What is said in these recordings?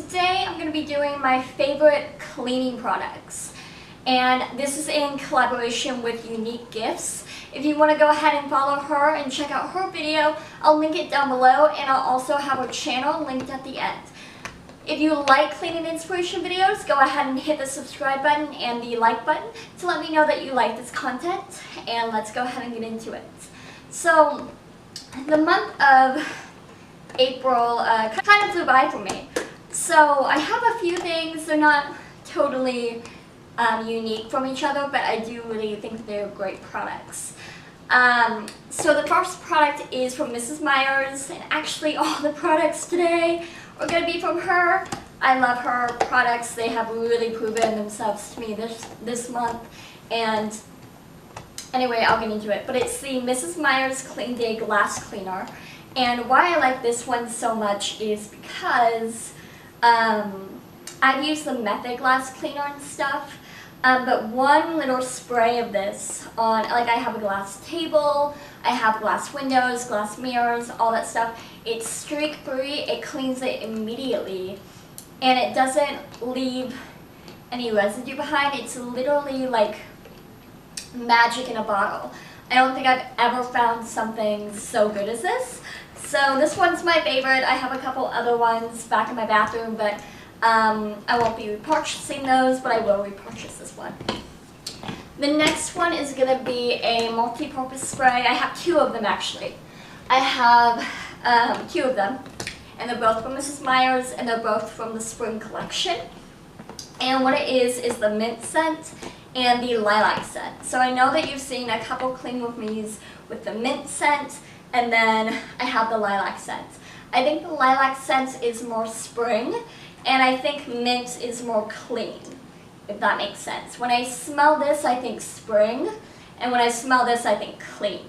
today I'm going to be doing my favorite cleaning products, and this is in collaboration with UNEEKGIFTS. If you want to go ahead and follow her and check out her video, I'll link it down below, and I'll also have her channel linked at the end. If you like cleaning inspiration videos, go ahead and hit the subscribe button and the like button to let me know that you like this content, and let's go ahead and get into it. So, the month of April kind of flew by for me. So I have a few things. They're not totally unique from each other, but I do really think they're great products. So the first product is from Mrs. Meyers, and actually all the products today are going to be from her. I love her products. They have really proven themselves to me this month, and anyway, I'll get into it. But it's the Mrs. Meyers Clean Day Glass Cleaner. And why I like this one so much is because I've used the Method glass cleaner and stuff, but one little spray of this on, like, I have a glass table, I have glass windows, glass mirrors, all that stuff. It's streak free, it cleans it immediately, and it doesn't leave any residue behind. It's literally like magic in a bottle. I don't think I've ever found something so good as this. So this one's my favorite. I have a couple other ones back in my bathroom, but I won't be repurchasing those, but I will repurchase this one. The next one is going to be a multi-purpose spray. I have two of them actually. I have two of them, and they're both from Mrs. Meyers, and they're both from the spring collection. And what it is the mint scent and the lilac scent. So I know that you've seen a couple clean with me's with the mint scent, and then I have the lilac scent. I think the lilac scent is more spring, and I think mint is more clean, if that makes sense. When I smell this, I think spring, and when I smell this, I think clean.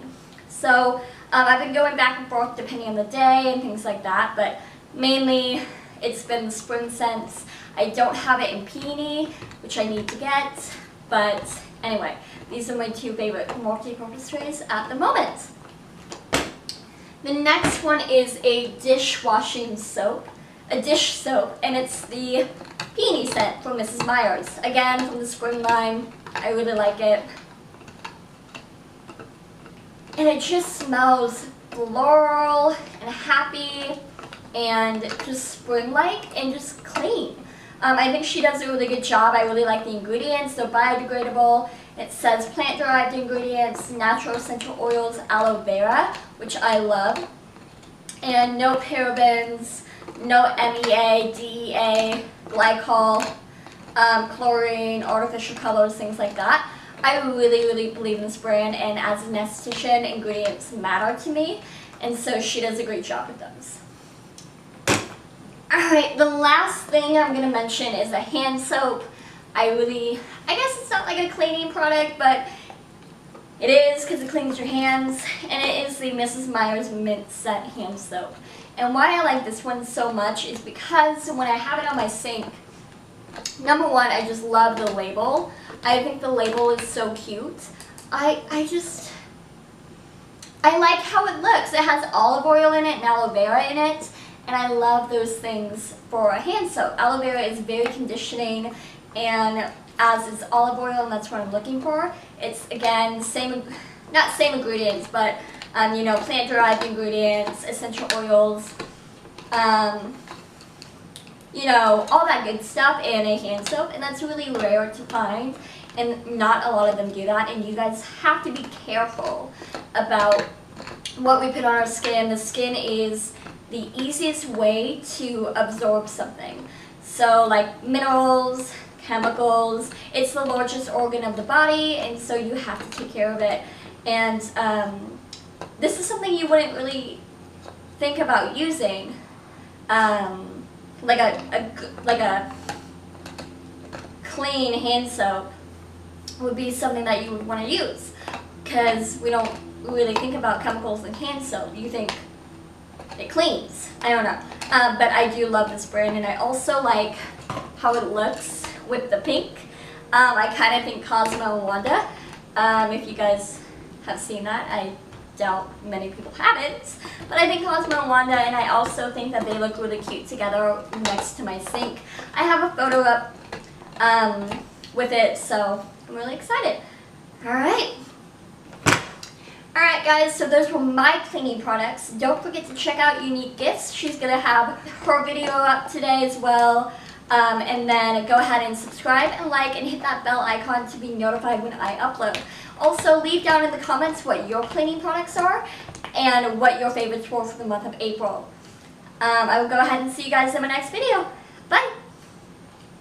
So I've been going back and forth depending on the day and things like that, but mainly it's been the spring scents. I don't have it in peony, which I need to get, but anyway, these are my two favorite multi-purpose sprays at the moment. The next one is a dishwashing soap, a dish soap, and it's the peony scent from Mrs. Meyers. Again, from the spring line. I really like it. And it just smells floral and happy and just spring-like and just clean. I think she does a really good job. I really like the ingredients. They're biodegradable. It says plant-derived ingredients, natural essential oils, aloe vera, which I love, and no parabens, no MEA, DEA, glycol, chlorine, artificial colors, things like that. I really believe in this brand, and as an esthetician, ingredients matter to me, and so she does a great job with those. Alright, the last thing I'm going to mention is a hand soap. I guess it's not like a cleaning product, but it is because it cleans your hands, and it is the Mrs. Meyers Mint Scent Hand Soap. And why I like this one so much is because when I have it on my sink, number one, I just love the label. I think the label is so cute. I like how it looks. It has olive oil in it and aloe vera in it, and I love those things for a hand soap. Aloe vera is very conditioning, and as is olive oil, and that's what I'm looking for. It's, again, not same ingredients, but you know, plant-derived ingredients, essential oils, you know, all that good stuff in a hand soap, and that's really rare to find, and not a lot of them do that, and you guys have to be careful about what we put on our skin. The skin is the easiest way to absorb something. So, like minerals, chemicals, it's the largest organ of the body, and so you have to take care of it. And this is something you wouldn't really think about using, like a clean hand soap would be something that you would want to use, because we don't really think about chemicals in hand soap. You think it cleans. I don't know. But I do love this brand, and I also like how it looks with the pink. I kind of think Cosmo and Wanda. If you guys have seen that, I doubt many people haven't. But I think Cosmo and Wanda, and I also think that they look really cute together next to my sink. I have a photo up with it, so I'm really excited. Alright. Alright guys, so those were my cleaning products. Don't forget to check out Unique Gifts. She's going to have her video up today as well. And then go ahead and subscribe and like and hit that bell icon to be notified when I upload. Also, leave down in the comments what your cleaning products are and what your favorites were for the month of April. I will go ahead and see you guys in my next video. Bye!